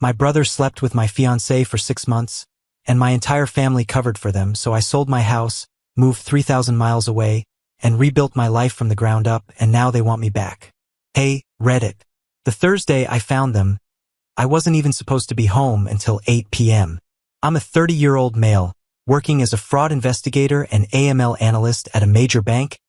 My brother slept with my fiancée for 6 months, and my entire family covered for them, so I sold my house, moved 3,000 miles away, and rebuilt my life from the ground up, and now they want me back. Hey, Reddit. The Thursday I found them, I wasn't even supposed to be home until 8 p.m. I'm a 30-year-old male, working as a fraud investigator and AML analyst at a major bank,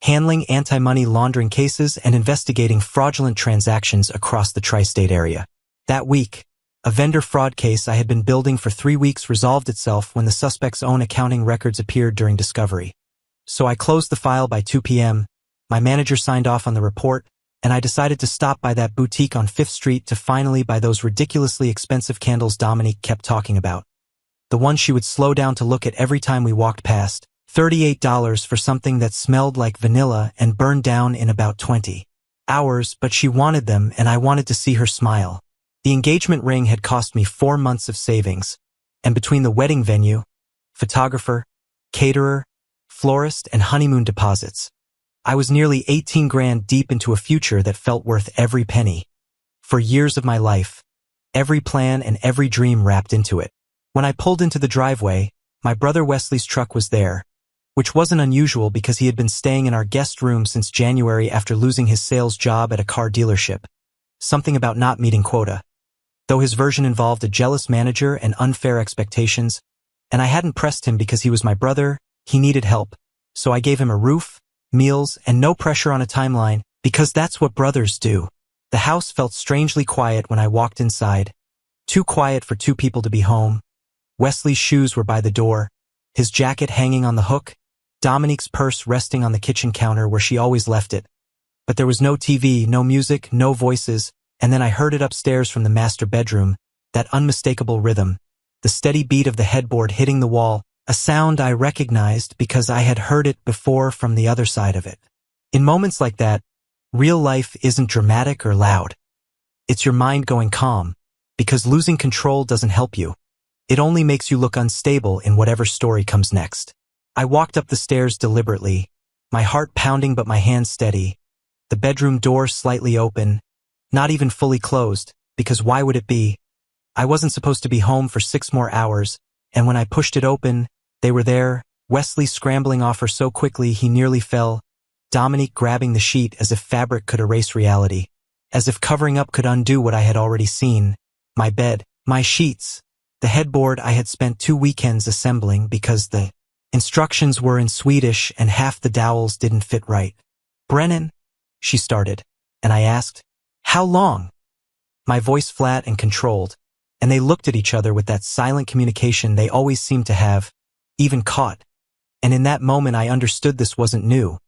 handling anti-money laundering cases and investigating fraudulent transactions across the tri-state area. That week, a vendor fraud case I had been building for 3 weeks resolved itself when the suspect's own accounting records appeared during discovery. So I closed the file by 2 p.m., my manager signed off on the report, and I decided to stop by that boutique on 5th Street to finally buy those ridiculously expensive candles Dominique kept talking about. The one she would slow down to look at every time we walked past. $38 for something that smelled like vanilla and burned down in about 20 hours, but she wanted them and I wanted to see her smile. The engagement ring had cost me 4 months of savings, and between the wedding venue, photographer, caterer, florist, and honeymoon deposits, I was nearly 18 grand deep into a future that felt worth every penny. For years of my life, every plan and every dream wrapped into it. When I pulled into the driveway, my brother Wesley's truck was there, which wasn't unusual because he had been staying in our guest room since January after losing his sales job at a car dealership. Something about not meeting quota. Though his version involved a jealous manager and unfair expectations, and I hadn't pressed him because he was my brother, he needed help. So I gave him a roof, meals, and no pressure on a timeline, because that's what brothers do. The house felt strangely quiet when I walked inside. Too quiet for 2 people to be home. Wesley's shoes were by the door, his jacket hanging on the hook, Dominique's purse resting on the kitchen counter where she always left it. But there was no TV, no music, no voices, and then I heard it upstairs from the master bedroom, that unmistakable rhythm, the steady beat of the headboard hitting the wall, a sound I recognized because I had heard it before from the other side of it. In moments like that, real life isn't dramatic or loud. It's your mind going calm, because losing control doesn't help you. It only makes you look unstable in whatever story comes next. I walked up the stairs deliberately, my heart pounding but my hands steady, the bedroom door slightly open, not even fully closed, because why would it be? I wasn't supposed to be home for 6 more hours, and when I pushed it open, they were there, Wesley scrambling off her so quickly he nearly fell, Dominique grabbing the sheet as if fabric could erase reality, as if covering up could undo what I had already seen, my bed, my sheets, the headboard I had spent 2 weekends assembling because the instructions were in Swedish and half the dowels didn't fit right. Brennan, she started, and I asked, how long? My voice flat and controlled, and they looked at each other with that silent communication they always seemed to have, even caught. And in that moment I understood this wasn't new,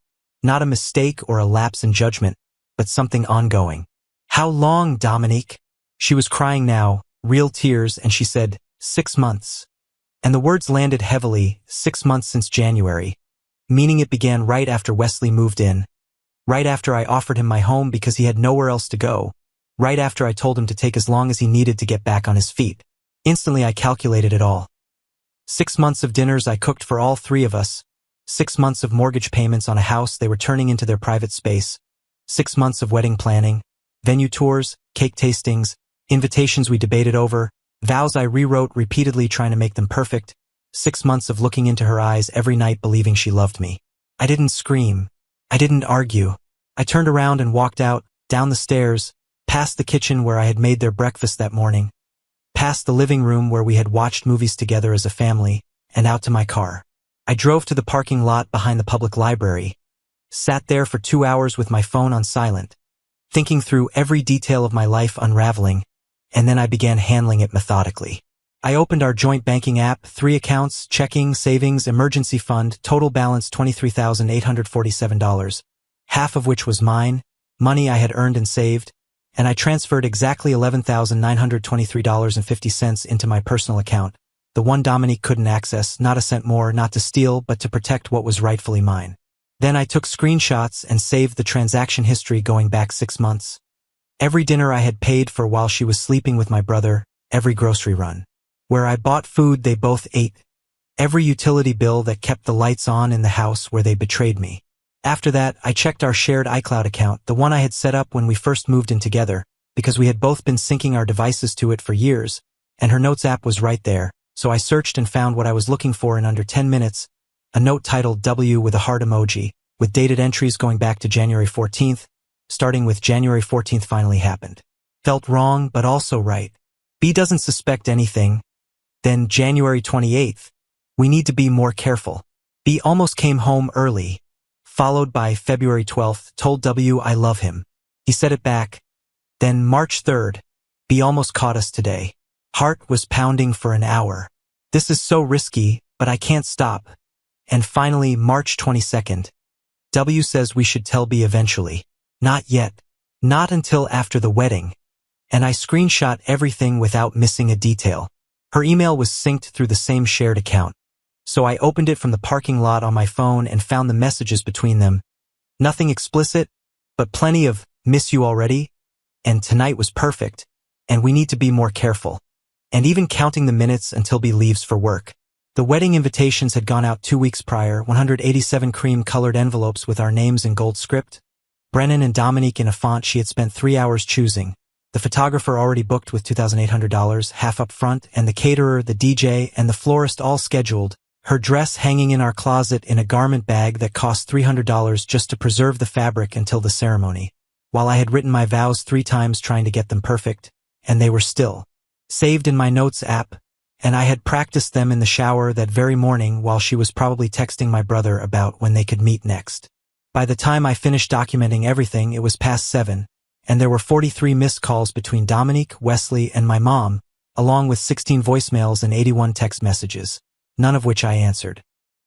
not a mistake or a lapse in judgment, but something ongoing. How long, Dominique? She was crying now, real tears, and she said, 6 months. And the words landed heavily, 6 months since January, meaning it began right after Wesley moved in, right after I offered him my home because he had nowhere else to go, right after I told him to take as long as he needed to get back on his feet. Instantly I calculated it all. 6 months of dinners I cooked for all 3 of us, 6 months of mortgage payments on a house they were turning into their private space, 6 months of wedding planning, venue tours, cake tastings, invitations we debated over, vows I rewrote repeatedly trying to make them perfect, 6 months of looking into her eyes every night believing she loved me. I didn't scream. I didn't argue. I turned around and walked out, down the stairs, past the kitchen where I had made their breakfast that morning, past the living room where we had watched movies together as a family, and out to my car. I drove to the parking lot behind the public library, sat there for 2 hours with my phone on silent, thinking through every detail of my life unraveling, and then I began handling it methodically. I opened our joint banking app, 3 accounts, checking, savings, emergency fund, total balance $23,847, half of which was mine, money I had earned and saved, and I transferred exactly $11,923.50 into my personal account, the one Dominique couldn't access, not a cent more, not to steal, but to protect what was rightfully mine. Then I took screenshots and saved the transaction history going back 6 months. Every dinner I had paid for while she was sleeping with my brother, every grocery run. Where I bought food they both ate. Every utility bill that kept the lights on in the house where they betrayed me. After that, I checked our shared iCloud account, the one I had set up when we first moved in together, because we had both been syncing our devices to it for years, and her notes app was right there, so I searched and found what I was looking for in under 10 minutes, a note titled W with a heart emoji, with dated entries going back to January 14th, starting with January 14th finally happened. Felt wrong, but also right. B doesn't suspect anything. Then January 28th. We need to be more careful. B almost came home early, followed by February 12th, told W I love him. He said it back. Then March 3rd. B almost caught us today. Heart was pounding for an hour. This is so risky, but I can't stop. And finally, March 22nd. W says we should tell B eventually. Not yet. Not until after the wedding. And I screenshot everything without missing a detail. Her email was synced through the same shared account. So I opened it from the parking lot on my phone and found the messages between them. Nothing explicit, but plenty of miss you already, and tonight was perfect, and we need to be more careful. And even counting the minutes until B leaves for work. The wedding invitations had gone out 2 weeks prior, 187 cream-colored envelopes with our names in gold script. Brennan and Dominique in a font she had spent 3 hours choosing. The photographer already booked with $2,800, half up front, and the caterer, the DJ, and the florist all scheduled. Her dress hanging in our closet in a garment bag that cost $300 just to preserve the fabric until the ceremony. While I had written my vows 3 times trying to get them perfect, and they were still saved in my notes app, and I had practiced them in the shower that very morning while she was probably texting my brother about when they could meet next. By the time I finished documenting everything, it was past 7, and there were 43 missed calls between Dominique, Wesley, and my mom, along with 16 voicemails and 81 text messages, none of which I answered.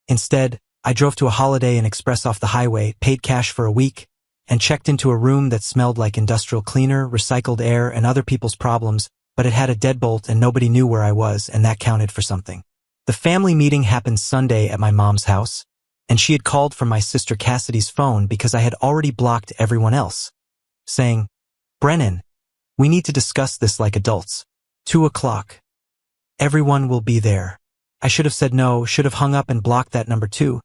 Instead, I drove to a Holiday Inn Express off the highway, paid cash for a week, and checked into a room that smelled like industrial cleaner, recycled air, and other people's problems, but it had a deadbolt and nobody knew where I was, and that counted for something. The family meeting happened Sunday at my mom's house, and she had called from my sister Cassidy's phone because I had already blocked everyone else, saying, Brennan, we need to discuss this like adults. 2 o'clock. Everyone will be there. I should have said no, should have hung up and blocked that number too,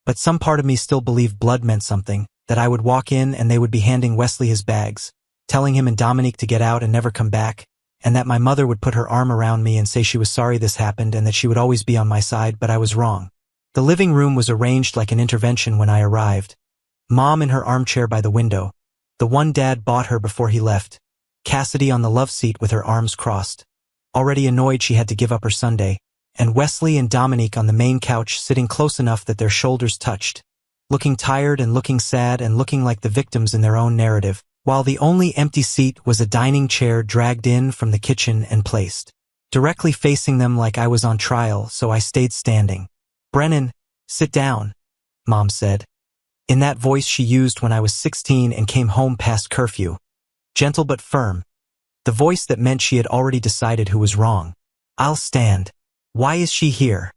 but some part of me still believed blood meant something, that I would walk in and they would be handing Wesley his bags, telling him and Dominique to get out and never come back, and that my mother would put her arm around me and say she was sorry this happened and that she would always be on my side, but I was wrong. The living room was arranged like an intervention when I arrived. Mom in her armchair by the window, the one Dad bought her before he left, Cassidy on the love seat with her arms crossed, already annoyed she had to give up her Sunday, and Wesley and Dominique on the main couch sitting close enough that their shoulders touched, looking tired and looking sad and looking like the victims in their own narrative, while the only empty seat was a dining chair dragged in from the kitchen and placed directly facing them like I was on trial, so I stayed standing. Brennan, sit down, Mom said, in that voice she used when I was 16 and came home past curfew. Gentle but firm. The voice that meant she had already decided who was wrong. I'll stand. Why is she here?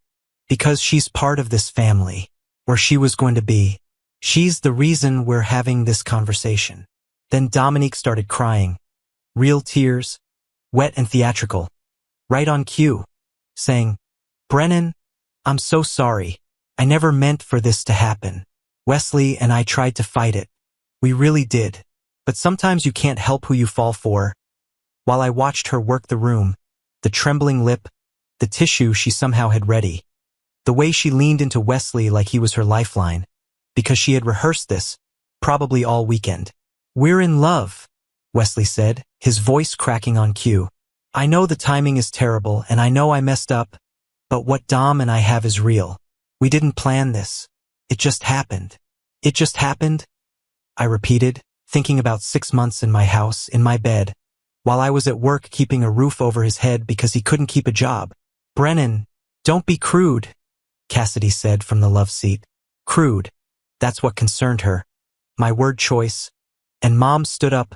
Because she's part of this family. Or she was going to be. She's the reason we're having this conversation. Then Dominique started crying. Real tears. Wet and theatrical. Right on cue. Saying, Brennan, I'm so sorry. I never meant for this to happen. Wesley and I tried to fight it. We really did. But sometimes you can't help who you fall for. While I watched her work the room, the trembling lip, the tissue she somehow had ready, the way she leaned into Wesley like he was her lifeline, because she had rehearsed this, probably all weekend. We're in love, Wesley said, his voice cracking on cue. I know the timing is terrible and I know I messed up, but what Dom and I have is real. We didn't plan this. It just happened. It just happened, I repeated, thinking about 6 months in my house, in my bed, while I was at work keeping a roof over his head because he couldn't keep a job. Brennan, don't be crude, Cassidy said from the love seat. Crude. That's what concerned her. My word choice. And Mom stood up,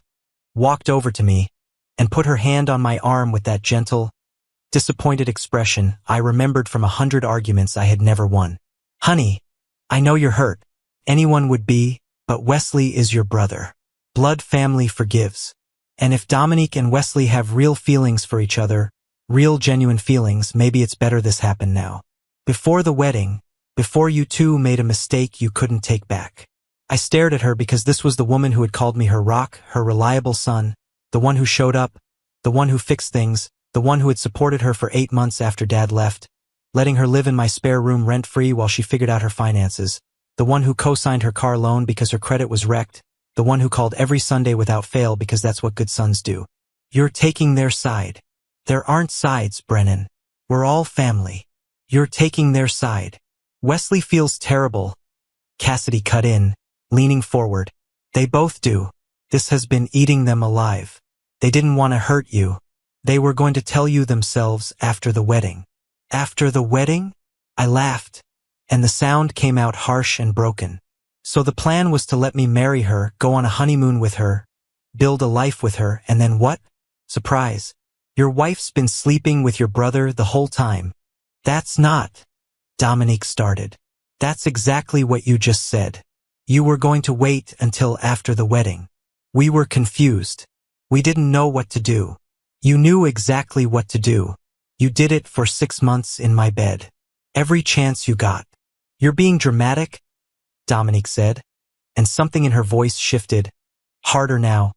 walked over to me, and put her hand on my arm with that gentle, disappointed expression I remembered from 100 arguments I had never won. Honey, I know you're hurt. Anyone would be, but Wesley is your brother. Blood family forgives. And if Dominique and Wesley have real feelings for each other, real genuine feelings, maybe it's better this happened now. Before the wedding, before you two made a mistake you couldn't take back. I stared at her because this was the woman who had called me her rock, her reliable son, the one who showed up, the one who fixed things, the one who had supported her for 8 months after Dad left, letting her live in my spare room rent-free while she figured out her finances, the one who co-signed her car loan because her credit was wrecked, the one who called every Sunday without fail because that's what good sons do. You're taking their side. There aren't sides, Brennan. We're all family. You're taking their side. Wesley feels terrible. Cassidy cut in, leaning forward. They both do. This has been eating them alive. They didn't want to hurt you. They were going to tell you themselves after the wedding. After the wedding? I laughed, and the sound came out harsh and broken. So the plan was to let me marry her, go on a honeymoon with her, build a life with her, and then what? Surprise. Your wife's been sleeping with your brother the whole time. That's not. Dominique started. That's exactly what you just said. You were going to wait until after the wedding. We were confused. We didn't know what to do. You knew exactly what to do. You did it for 6 months in my bed. Every chance you got. You're being dramatic, Dominique said, and something in her voice shifted. Harder now.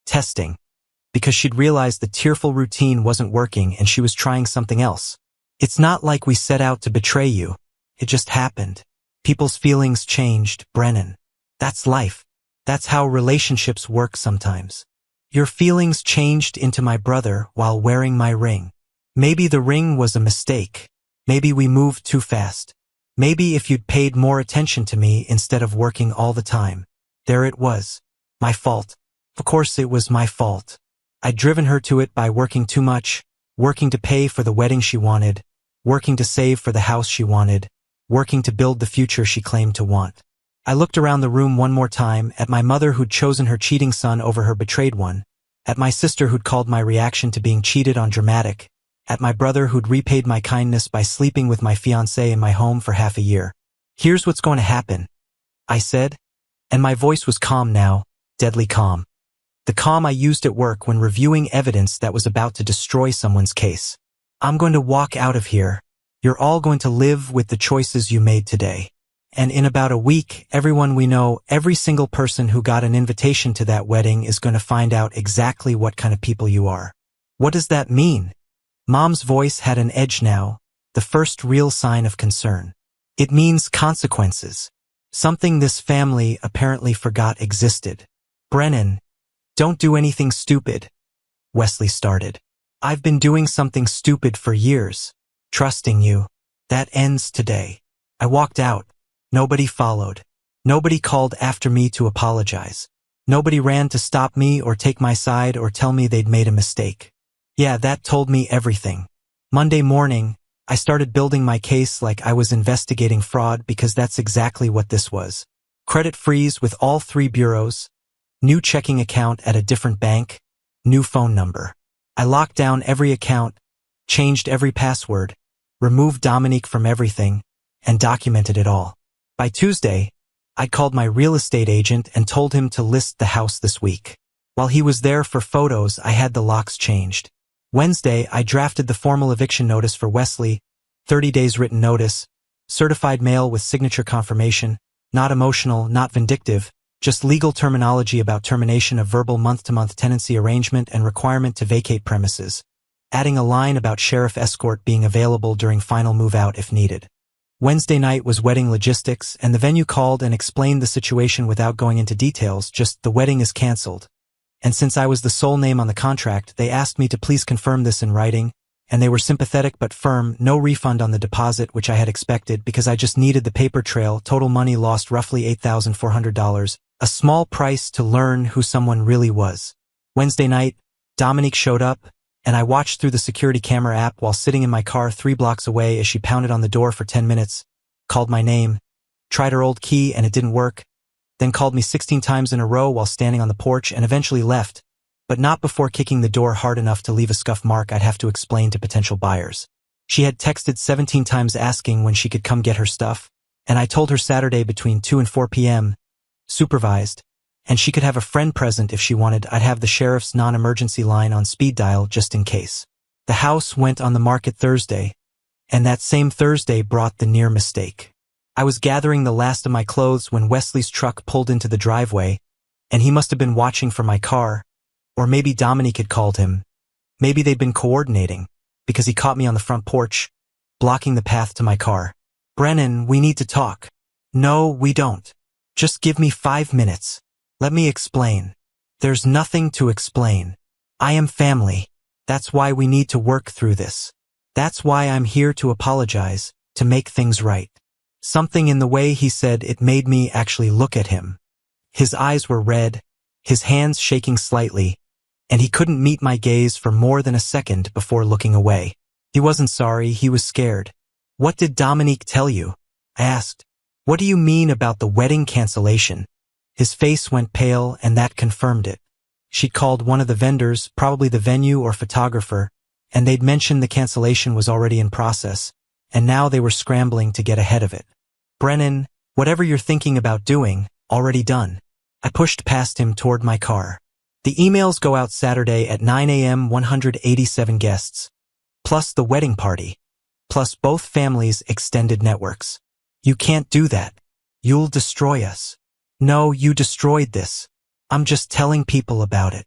Testing. Because she'd realized the tearful routine wasn't working and she was trying something else. It's not like we set out to betray you. It just happened. People's feelings changed, Brennan. That's life. That's how relationships work sometimes. Your feelings changed into my brother while wearing my ring. Maybe the ring was a mistake. Maybe we moved too fast. Maybe if you'd paid more attention to me instead of working all the time. There it was. My fault. Of course it was my fault. I'd driven her to it by working too much, working to pay for the wedding she wanted, working to save for the house she wanted, working to build the future she claimed to want. I looked around the room one more time at my mother who'd chosen her cheating son over her betrayed one, at my sister who'd called my reaction to being cheated on dramatic, at my brother who'd repaid my kindness by sleeping with my fiancée in my home for half a year. Here's what's going to happen, I said, and my voice was calm now, deadly calm. The calm I used at work when reviewing evidence that was about to destroy someone's case. I'm going to walk out of here. You're all going to live with the choices you made today. And in about a week, everyone we know, every single person who got an invitation to that wedding is going to find out exactly what kind of people you are. What does that mean? Mom's voice had an edge now, the first real sign of concern. It means consequences. Something this family apparently forgot existed. Brennan, don't do anything stupid, Wesley started. I've been doing something stupid for years. Trusting you. That ends today. I walked out. Nobody followed. Nobody called after me to apologize. Nobody ran to stop me or take my side or tell me they'd made a mistake. Yeah, that told me everything. Monday morning, I started building my case like I was investigating fraud because that's exactly what this was. Credit freeze with all 3 bureaus, new checking account at a different bank, new phone number. I locked down every account, changed every password, removed Dominique from everything, and documented it all. By Tuesday, I'd called my real estate agent and told him to list the house this week. While he was there for photos, I had the locks changed. Wednesday, I drafted the formal eviction notice for Wesley, 30 days written notice, certified mail with signature confirmation, not emotional, not vindictive, just legal terminology about termination of verbal month-to-month tenancy arrangement and requirement to vacate premises, adding a line about sheriff escort being available during final move-out if needed. Wednesday night was wedding logistics, and the venue called and explained the situation without going into details, just the wedding is canceled. And since I was the sole name on the contract, they asked me to please confirm this in writing, and they were sympathetic but firm, no refund on the deposit, which I had expected because I just needed the paper trail. Total money lost roughly $8,400, a small price to learn who someone really was. Wednesday night, Dominique showed up, and I watched through the security camera app while sitting in my car 3 blocks away as she pounded on the door for 10 minutes, called my name, tried her old key and it didn't work, then called me 16 times in a row while standing on the porch and eventually left, but not before kicking the door hard enough to leave a scuff mark I'd have to explain to potential buyers. She had texted 17 times asking when she could come get her stuff, and I told her Saturday between 2 and 4 p.m., supervised, and she could have a friend present if she wanted. I'd have the sheriff's non-emergency line on speed dial just in case. The house went on the market Thursday, and that same Thursday brought the near mistake. I was gathering the last of my clothes when Wesley's truck pulled into the driveway, and he must have been watching for my car, Or maybe Dominique had called him. Maybe they'd been coordinating, because he caught me on the front porch, blocking the path to my car. Brennan, we need to talk. No, we don't. Just give me 5 minutes. Let me explain. There's nothing to explain. I am family. That's why we need to work through this. That's why I'm here to apologize, to make things right. Something in the way he said it made me actually look at him. His eyes were red, his hands shaking slightly, and he couldn't meet my gaze for more than a second before looking away. He wasn't sorry, he was scared. What did Dominique tell you? I asked. What do you mean about the wedding cancellation? His face went pale, and that confirmed it. She'd called one of the vendors, probably the venue or photographer, and they'd mentioned the cancellation was already in process, and now they were scrambling to get ahead of it. Brennan, whatever you're thinking about doing, already done. I pushed past him toward my car. The emails go out Saturday at 9 a.m. 187 guests, plus the wedding party, plus both families' extended networks. You can't do that. You'll destroy us. No, you destroyed this. I'm just telling people about it.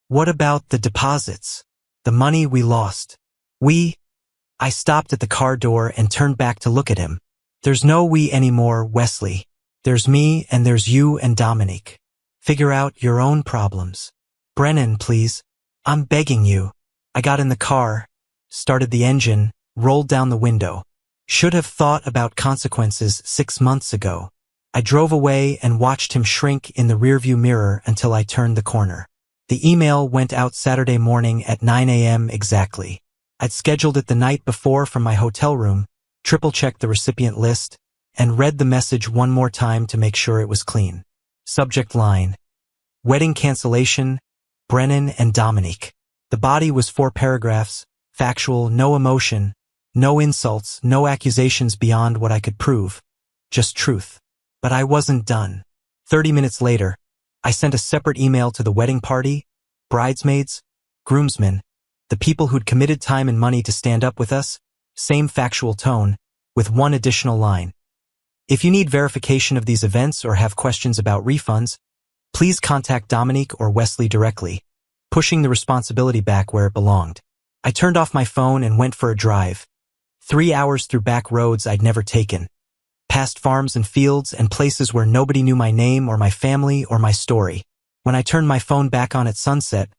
What about the deposits? The money we lost? I stopped at the car door and turned back to look at him. There's no we anymore, Wesley. There's me and there's you and Dominique. Figure out your own problems. Brennan, please. I'm begging you. I got in the car, started the engine, rolled down the window. Should have thought about consequences 6 months ago. I drove away and watched him shrink in the rearview mirror until I turned the corner. The email went out Saturday morning at 9 a.m. exactly. I'd scheduled it the night before from my hotel room, triple-checked the recipient list, and read the message one more time to make sure it was clean. Subject line: Wedding cancellation, Brennan and Dominique. The body was 4 paragraphs, factual, no emotion, no insults, no accusations beyond what I could prove, just truth. But I wasn't done. 30 minutes later, I sent a separate email to the wedding party, bridesmaids, groomsmen, the people who'd committed time and money to stand up with us, same factual tone, with one additional line. If you need verification of these events or have questions about refunds, please contact Dominique or Wesley directly, pushing the responsibility back where it belonged. I turned off my phone and went for a drive. 3 hours through back roads I'd never taken, past farms and fields and places where nobody knew my name or my family or my story. When I turned my phone back on at sunset,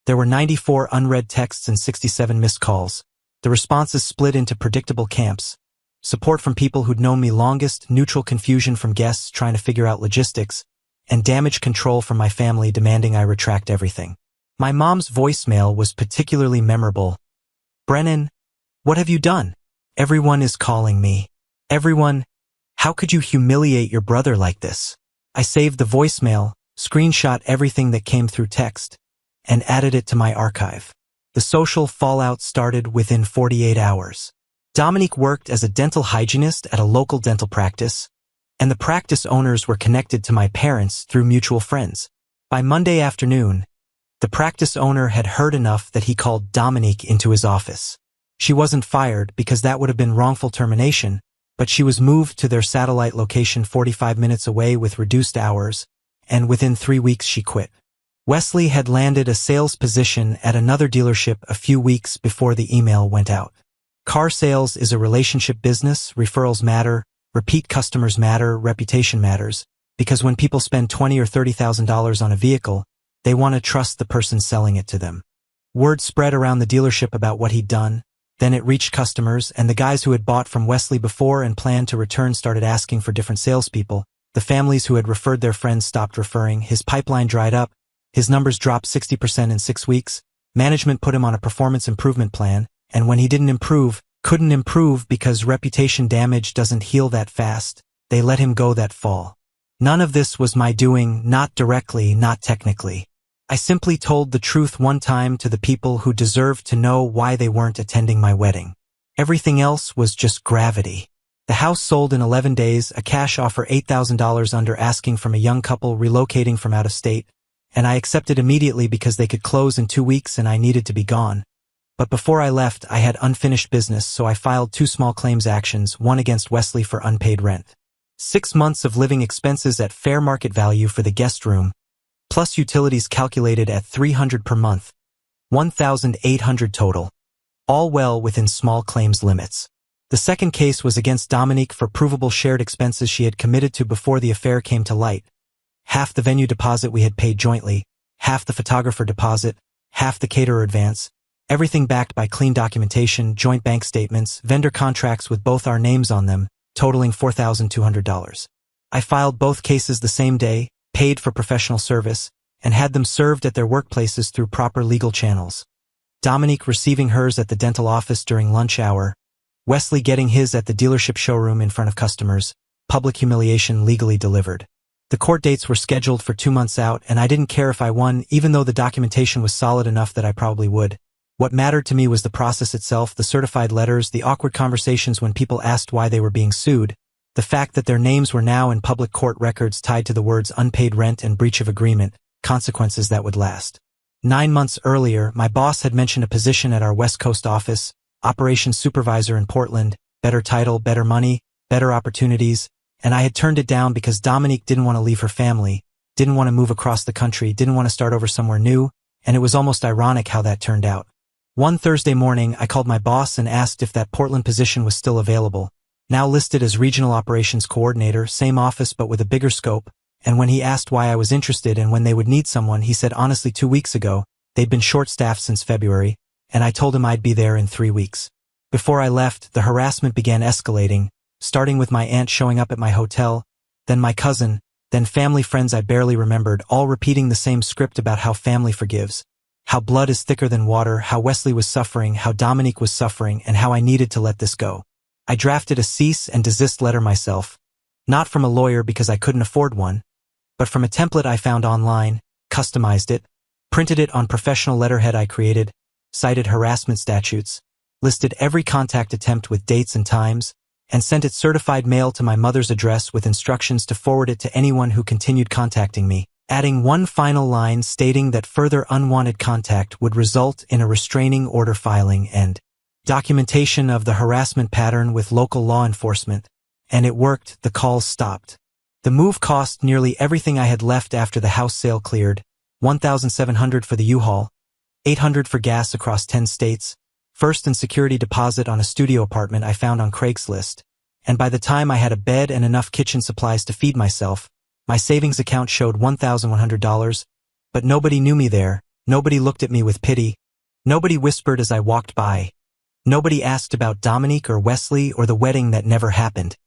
there were 94 unread texts and 67 missed calls. The responses split into predictable camps. Support from people who'd known me longest, neutral confusion from guests trying to figure out logistics, and damage control from my family demanding I retract everything. My mom's voicemail was particularly memorable. Brennan, what have you done? Everyone is calling me. Everyone. How could you humiliate your brother like this? I saved the voicemail, screenshot everything that came through text, and added it to my archive. The social fallout started within 48 hours. Dominique worked as a dental hygienist at a local dental practice, and the practice owners were connected to my parents through mutual friends. By Monday afternoon, the practice owner had heard enough that he called Dominique into his office. She wasn't fired because that would have been wrongful termination, but she was moved to their satellite location 45 minutes away with reduced hours, and within 3 weeks she quit. Wesley had landed a sales position at another dealership a few weeks before the email went out. Car sales is a relationship business, referrals matter, repeat customers matter, reputation matters, because when people spend $20,000 or $30,000 on a vehicle, they want to trust the person selling it to them. Word spread around the dealership about what he'd done. Then it reached customers, and the guys who had bought from Wesley before and planned to return started asking for different salespeople. The families who had referred their friends stopped referring. His pipeline dried up. His numbers dropped 60% in 6 weeks. Management put him on a performance improvement plan, and when he couldn't improve because reputation damage doesn't heal that fast, they let him go that fall. None of this was my doing, not directly, not technically. I simply told the truth one time to the people who deserved to know why they weren't attending my wedding. Everything else was just gravity. The house sold in 11 days, a cash offer $8,000 under asking from a young couple relocating from out of state, and I accepted immediately because they could close in 2 weeks and I needed to be gone. But before I left, I had unfinished business, so I filed 2 small claims actions, one against Wesley for unpaid rent. 6 months of living expenses at fair market value for the guest room, plus utilities calculated at $300 per month, $1,800 total, all well within small claims limits. The second case was against Dominique for provable shared expenses she had committed to before the affair came to light. Half the venue deposit we had paid jointly, half the photographer deposit, half the caterer advance, everything backed by clean documentation, joint bank statements, vendor contracts with both our names on them, totaling $4,200. I filed both cases the same day, paid for professional service, and had them served at their workplaces through proper legal channels. Dominique receiving hers at the dental office during lunch hour, Wesley getting his at the dealership showroom in front of customers, public humiliation legally delivered. The court dates were scheduled for 2 months out, and I didn't care if I won, even though the documentation was solid enough that I probably would. What mattered to me was the process itself, the certified letters, the awkward conversations when people asked why they were being sued, the fact that their names were now in public court records tied to the words unpaid rent and breach of agreement, consequences that would last. 9 months earlier, my boss had mentioned a position at our West Coast office, operations supervisor in Portland, better title, better money, better opportunities, and I had turned it down because Dominique didn't want to leave her family, didn't want to move across the country, didn't want to start over somewhere new, and it was almost ironic how that turned out. One Thursday morning, I called my boss and asked if that Portland position was still available, now listed as regional operations coordinator, same office but with a bigger scope, and when he asked why I was interested and when they would need someone, he said honestly 2 weeks ago, they'd been short-staffed since February, and I told him I'd be there in 3 weeks. Before I left, the harassment began escalating, starting with my aunt showing up at my hotel, then my cousin, then family friends I barely remembered, all repeating the same script about how family forgives, how blood is thicker than water, how Wesley was suffering, how Dominique was suffering, and how I needed to let this go. I drafted a cease and desist letter myself, not from a lawyer because I couldn't afford one, but from a template I found online, customized it, printed it on professional letterhead I created, cited harassment statutes, listed every contact attempt with dates and times, and sent it certified mail to my mother's address with instructions to forward it to anyone who continued contacting me, adding one final line stating that further unwanted contact would result in a restraining order filing and documentation of the harassment pattern with local law enforcement. And it worked, the calls stopped. The move cost nearly everything I had left after the house sale cleared, $1,700 for the U-Haul, $800 for gas across 10 states, first and security deposit on a studio apartment I found on Craigslist, and by the time I had a bed and enough kitchen supplies to feed myself, my savings account showed $1,100, but nobody knew me there, nobody looked at me with pity, nobody whispered as I walked by, nobody asked about Dominique or Wesley or the wedding that never happened,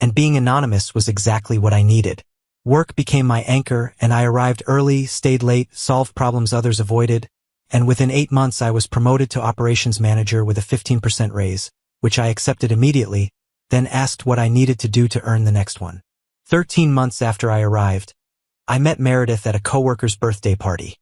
and being anonymous was exactly what I needed. Work became my anchor, and I arrived early, stayed late, solved problems others avoided, and within 8 months I was promoted to operations manager with a 15% raise, which I accepted immediately, then asked what I needed to do to earn the next one. 13 months after I arrived, I met Meredith at a coworker's birthday party.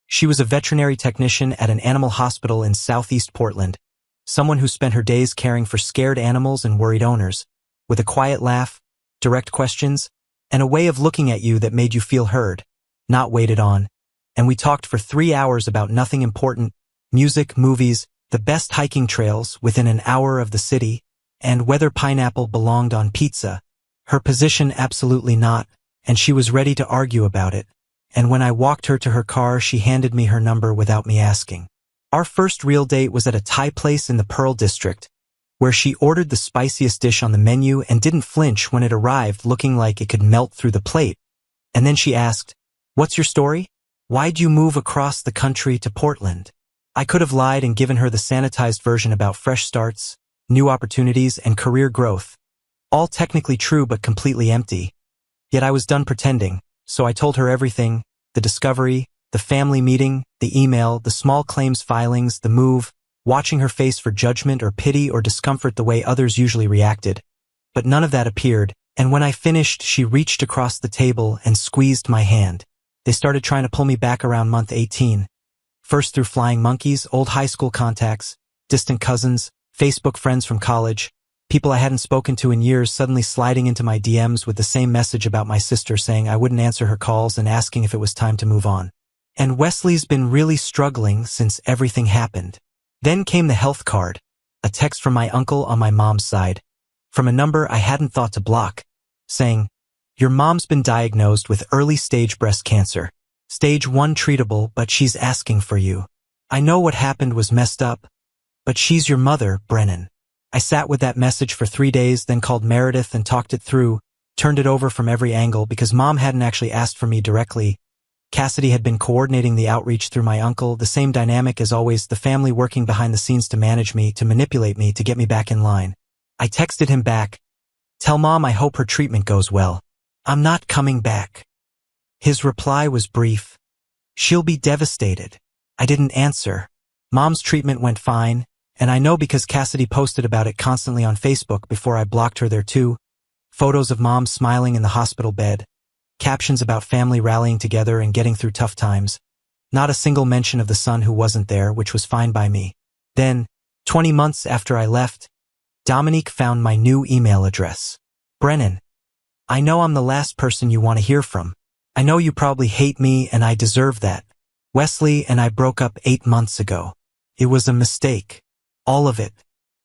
She was a veterinary technician at an animal hospital in southeast Portland, someone who spent her days caring for scared animals and worried owners, with a quiet laugh, direct questions, and a way of looking at you that made you feel heard, not waited on. And we talked for 3 hours about nothing important, music, movies, the best hiking trails within an hour of the city, and whether pineapple belonged on pizza. Her position absolutely not, and she was ready to argue about it. And when I walked her to her car, she handed me her number without me asking. Our first real date was at a Thai place in the Pearl District, where she ordered the spiciest dish on the menu and didn't flinch when it arrived, looking like it could melt through the plate. And then she asked, "What's your story? Why'd you move across the country to Portland?" I could have lied and given her the sanitized version about fresh starts, new opportunities, and career growth. All technically true but completely empty. Yet I was done pretending, so I told her everything, the discovery, the family meeting, the email, the small claims filings, the move, watching her face for judgment or pity or discomfort the way others usually reacted. But none of that appeared, and when I finished, she reached across the table and squeezed my hand. They started trying to pull me back around month 18. First through flying monkeys, old high school contacts, distant cousins, Facebook friends from college, people I hadn't spoken to in years suddenly sliding into my DMs with the same message about my sister saying I wouldn't answer her calls and asking if it was time to move on. And Wesley's been really struggling since everything happened. Then came the health card, a text from my uncle on my mom's side, from a number I hadn't thought to block, saying, "Your mom's been diagnosed with early-stage breast cancer. Stage 1 treatable, but she's asking for you. I know what happened was messed up, but she's your mother, Brennan. I sat with that message for 3 days, then called Meredith and talked it through, turned it over from every angle because Mom hadn't actually asked for me directly. Cassidy had been coordinating the outreach through my uncle, the same dynamic as always, the family working behind the scenes to manage me, to manipulate me, to get me back in line. I texted him back, "Tell Mom I hope her treatment goes well. I'm not coming back." His reply was brief, "She'll be devastated." I didn't answer. Mom's treatment went fine, and I know because Cassidy posted about it constantly on Facebook before I blocked her there too. Photos of Mom smiling in the hospital bed, captions about family rallying together and getting through tough times. Not a single mention of the son who wasn't there, which was fine by me. Then, 20 months after I left, Dominique found my new email address. "Brennan, I know I'm the last person you want to hear from. I know you probably hate me and I deserve that. Wesley and I broke up 8 months ago. It was a mistake. All of it.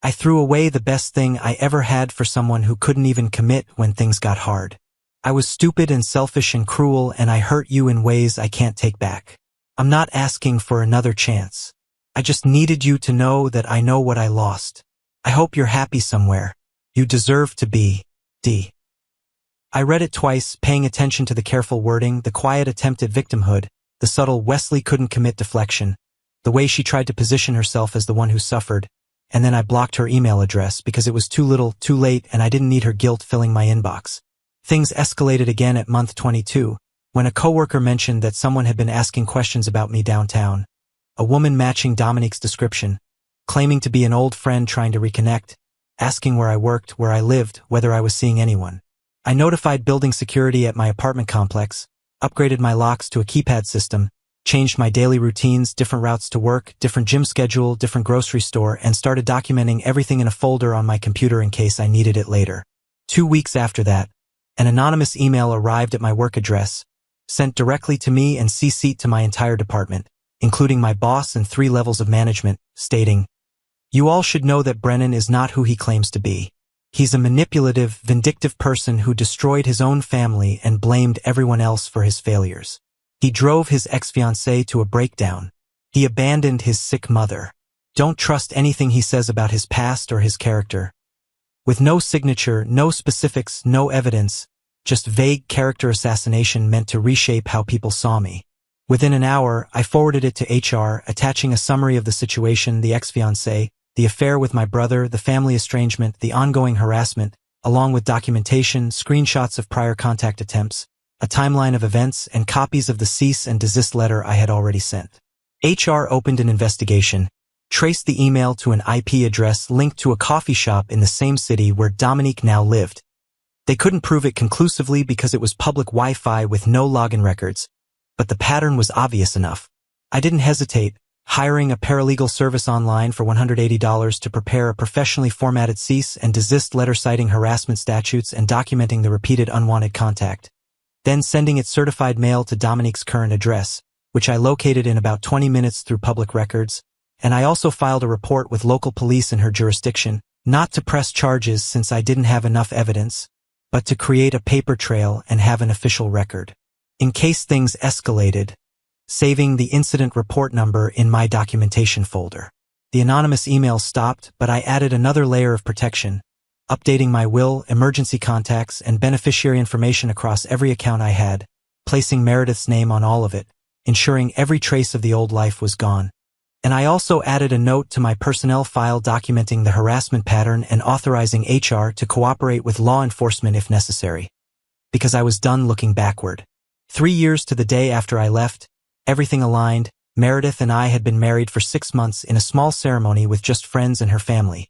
I threw away the best thing I ever had for someone who couldn't even commit when things got hard. I was stupid and selfish and cruel, and I hurt you in ways I can't take back. I'm not asking for another chance. I just needed you to know that I know what I lost. I hope you're happy somewhere. You deserve to be, D." I read it twice, paying attention to the careful wording, the quiet attempt at victimhood, the subtle Wesley couldn't commit deflection, the way she tried to position herself as the one who suffered, and then I blocked her email address because it was too little, too late, and I didn't need her guilt filling my inbox. Things escalated again at month 22, when a coworker mentioned that someone had been asking questions about me downtown. A woman matching Dominique's description, claiming to be an old friend trying to reconnect, asking where I worked, where I lived, whether I was seeing anyone. I notified building security at my apartment complex, upgraded my locks to a keypad system, changed my daily routines, different routes to work, different gym schedule, different grocery store, and started documenting everything in a folder on my computer in case I needed it later. 2 weeks after that, an anonymous email arrived at my work address, sent directly to me and CC'd to my entire department, including my boss and 3 levels of management, stating, "You all should know that Brennan is not who he claims to be. He's a manipulative, vindictive person who destroyed his own family and blamed everyone else for his failures. He drove his ex-fiancée to a breakdown. He abandoned his sick mother. Don't trust anything he says about his past or his character." With no signature, no specifics, no evidence, just vague character assassination meant to reshape how people saw me. Within an hour, I forwarded it to HR, attaching a summary of the situation, the ex-fiancée, the affair with my brother, the family estrangement, the ongoing harassment, along with documentation, screenshots of prior contact attempts, a timeline of events, and copies of the cease and desist letter I had already sent. HR opened an investigation, traced the email to an IP address linked to a coffee shop in the same city where Dominique now lived. They couldn't prove it conclusively because it was public Wi-Fi with no login records, but the pattern was obvious enough. I didn't hesitate, hiring a paralegal service online for $180 to prepare a professionally formatted cease and desist letter citing harassment statutes and documenting the repeated unwanted contact. Then sending it certified mail to Dominique's current address, which I located in about 20 minutes through public records, and I also filed a report with local police in her jurisdiction, not to press charges since I didn't have enough evidence, but to create a paper trail and have an official record. In case things escalated, saving the incident report number in my documentation folder. The anonymous email stopped, but I added another layer of protection, updating my will, emergency contacts, and beneficiary information across every account I had, placing Meredith's name on all of it, ensuring every trace of the old life was gone. And I also added a note to my personnel file documenting the harassment pattern and authorizing HR to cooperate with law enforcement if necessary. Because I was done looking backward. 3 years to the day after I left, everything aligned. Meredith and I had been married for 6 months in a small ceremony with just friends and her family.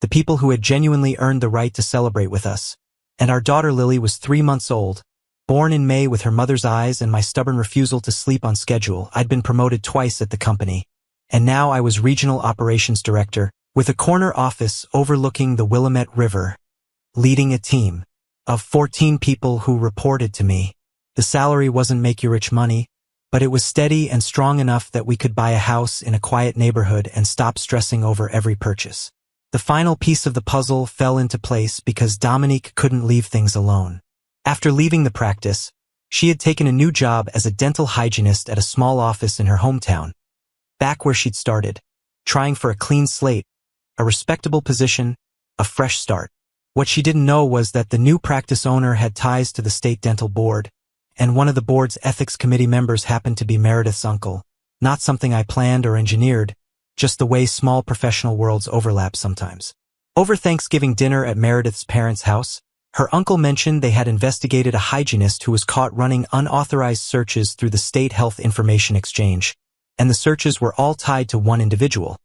The people who had genuinely earned the right to celebrate with us. And our daughter Lily was 3 months old. Born in May with her mother's eyes and my stubborn refusal to sleep on schedule, I'd been promoted twice at the company. And now I was regional operations director, with a corner office overlooking the Willamette River, leading a team of 14 people who reported to me. The salary wasn't make-you-rich money, but it was steady and strong enough that we could buy a house in a quiet neighborhood and stop stressing over every purchase. The final piece of the puzzle fell into place because Dominique couldn't leave things alone. After leaving the practice, She had taken a new job as a dental hygienist at a small office in her hometown, back where she'd started, trying for a clean slate, a respectable position, a fresh start. What she didn't know was that the new practice owner had ties to the state dental board, and one of the board's ethics committee members happened to be Meredith's uncle. Not something I planned or engineered, just the way small professional worlds overlap sometimes. Over Thanksgiving dinner at Meredith's parents' house, her uncle mentioned they had investigated a hygienist who was caught running unauthorized searches through the State Health Information Exchange, and the searches were all tied to one individual,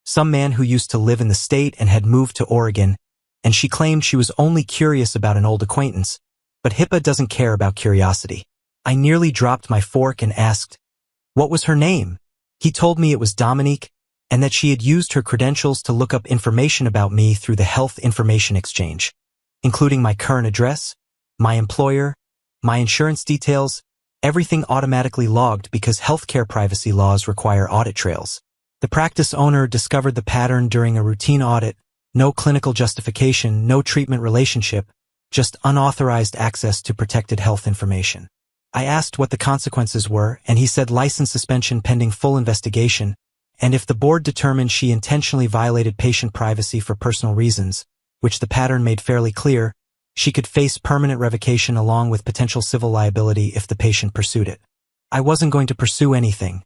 some man who used to live in the state and had moved to Oregon, and she claimed she was only curious about an old acquaintance, but HIPAA doesn't care about curiosity. I nearly dropped my fork and asked, what was her name? He told me it was Dominique, and that she had used her credentials to look up information about me through the Health Information Exchange, including my current address, my employer, my insurance details, everything automatically logged because healthcare privacy laws require audit trails. The practice owner discovered the pattern during a routine audit, no clinical justification, no treatment relationship, just unauthorized access to protected health information. I asked what the consequences were, and he said license suspension pending full investigation, and if the board determined she intentionally violated patient privacy for personal reasons, which the pattern made fairly clear, she could face permanent revocation along with potential civil liability if the patient pursued it. I wasn't going to pursue anything.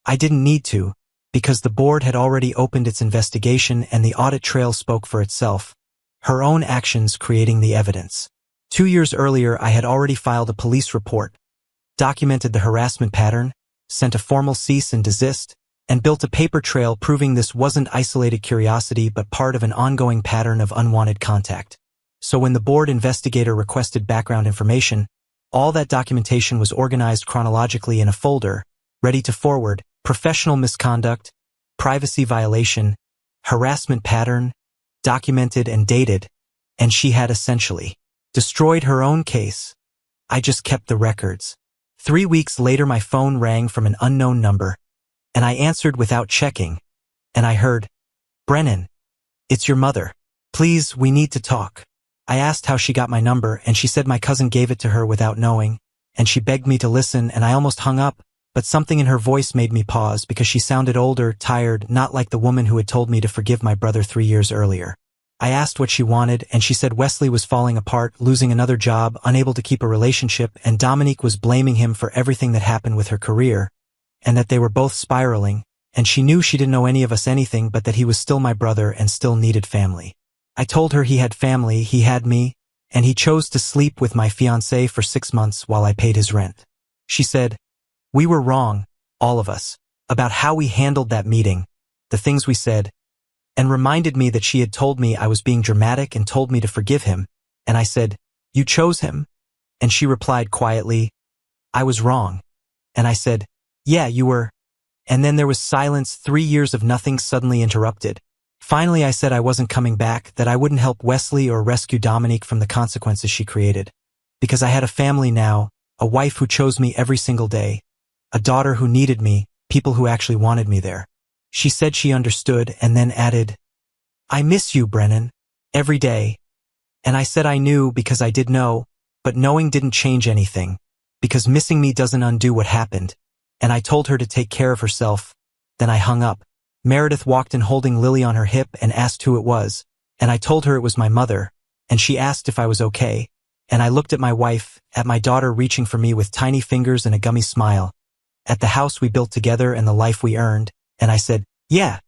I didn't need to, because the board had already opened its investigation and the audit trail spoke for itself, her own actions creating the evidence. 2 years earlier, I had already filed a police report, documented the harassment pattern, sent a formal cease and desist, and built a paper trail proving this wasn't isolated curiosity but part of an ongoing pattern of unwanted contact. So when the board investigator requested background information, all that documentation was organized chronologically in a folder, ready to forward: professional misconduct, privacy violation, harassment pattern, documented and dated, and she had essentially destroyed her own case. I just kept the records. 3 weeks later, my phone rang from an unknown number, and I answered without checking, and I heard, "Brennan, it's your mother. Please, we need to talk." I asked how she got my number, and she said my cousin gave it to her without knowing, and she begged me to listen, and I almost hung up, but something in her voice made me pause because she sounded older, tired, not like the woman who had told me to forgive my brother 3 years earlier. I asked what she wanted, and she said Wesley was falling apart, losing another job, unable to keep a relationship, and Dominique was blaming him for everything that happened with her career, and that they were both spiraling, and she knew she didn't know any of us anything but that he was still my brother and still needed family. I told her he had family, he had me, and he chose to sleep with my fiancée for 6 months while I paid his rent. She said, we were wrong, all of us, about how we handled that meeting, the things we said, and reminded me that she had told me I was being dramatic and told me to forgive him, and I said, you chose him? And she replied quietly, I was wrong. And I said, yeah, you were. And then there was silence. 3 years of nothing suddenly interrupted. Finally, I said I wasn't coming back, that I wouldn't help Wesley or rescue Dominique from the consequences she created. Because I had a family now, a wife who chose me every single day, a daughter who needed me, people who actually wanted me there. She said she understood and then added, I miss you, Brennan, every day. And I said I knew because I did know, but knowing didn't change anything, because missing me doesn't undo what happened. And I told her to take care of herself. Then I hung up. Meredith walked in holding Lily on her hip and asked who it was, and I told her it was my mother, and she asked if I was okay, and I looked at my wife, at my daughter reaching for me with tiny fingers and a gummy smile, at the house we built together and the life we earned, and I said, yeah,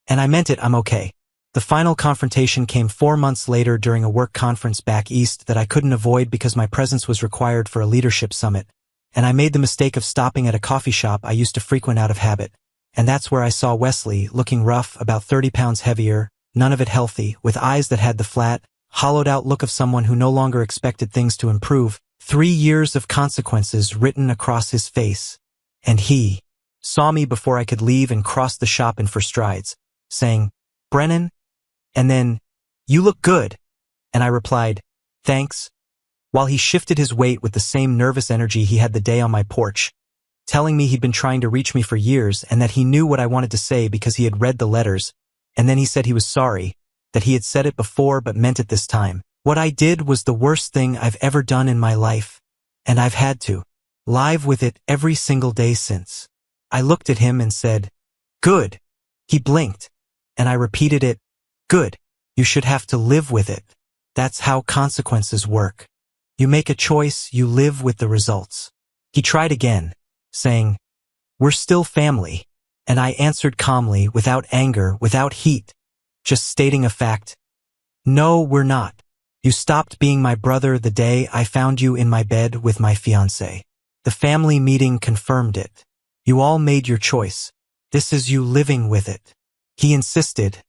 and I meant it, I'm okay. The final confrontation came 4 months later during a work conference back east that I couldn't avoid because my presence was required for a leadership summit, and I made the mistake of stopping at a coffee shop I used to frequent out of habit. And that's where I saw Wesley, looking rough, about 30 pounds heavier, none of it healthy, with eyes that had the flat, hollowed-out look of someone who no longer expected things to improve, 3 years of consequences written across his face. And he saw me before I could leave and crossed the shop in 4 strides, saying, Brennan? And then, you look good. And I replied, thanks, while he shifted his weight with the same nervous energy he had the day on my porch, telling me he'd been trying to reach me for years and that he knew what I wanted to say because he had read the letters, and then he said he was sorry, that he had said it before but meant it this time. What I did was the worst thing I've ever done in my life, and I've had to Live with it every single day since. I looked at him and said, "Good." He blinked, and I repeated it, "Good. You should have to live with it. That's how consequences work. You make a choice, you live with the results." He tried again, saying, "We're still family." And I answered calmly, without anger, without heat, just stating a fact. "No, we're not. You stopped being my brother the day I found you in my bed with my fiancée. The family meeting confirmed it. You all made your choice. This is you living with it." He insisted,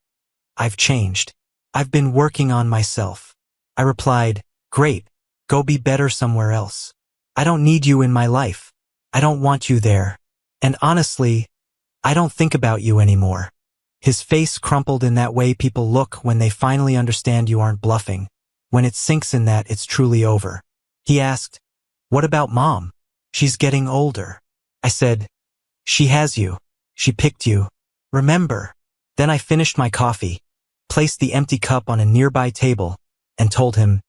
"I've changed. I've been working on myself." I replied, "Great. Go be better somewhere else. I don't need you in my life. I don't want you there. And honestly, I don't think about you anymore." His face crumpled in that way people look when they finally understand you aren't bluffing. When it sinks in that, it's truly over. He asked, "What about Mom? She's getting older." I said, "She has you. She picked you. Remember." Then I finished my coffee, placed the empty cup on a nearby table, and told him,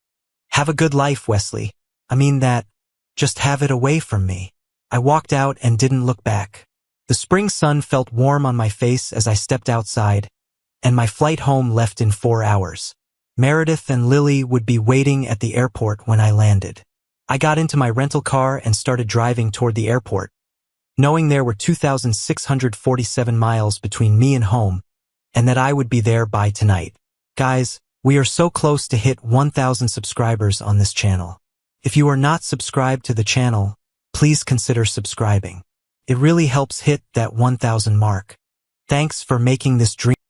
"Have a good life, Wesley. I mean that. Just have it away from me." I walked out and didn't look back. The spring sun felt warm on my face as I stepped outside, and my flight home left in 4 hours. Meredith and Lily would be waiting at the airport when I landed. I got into my rental car and started driving toward the airport, knowing there were 2,647 miles between me and home, and that I would be there by tonight. Guys, we are so close to hit 1,000 subscribers on this channel. If you are not subscribed to the channel, please consider subscribing. It really helps hit that 1,000 mark. Thanks for making this dream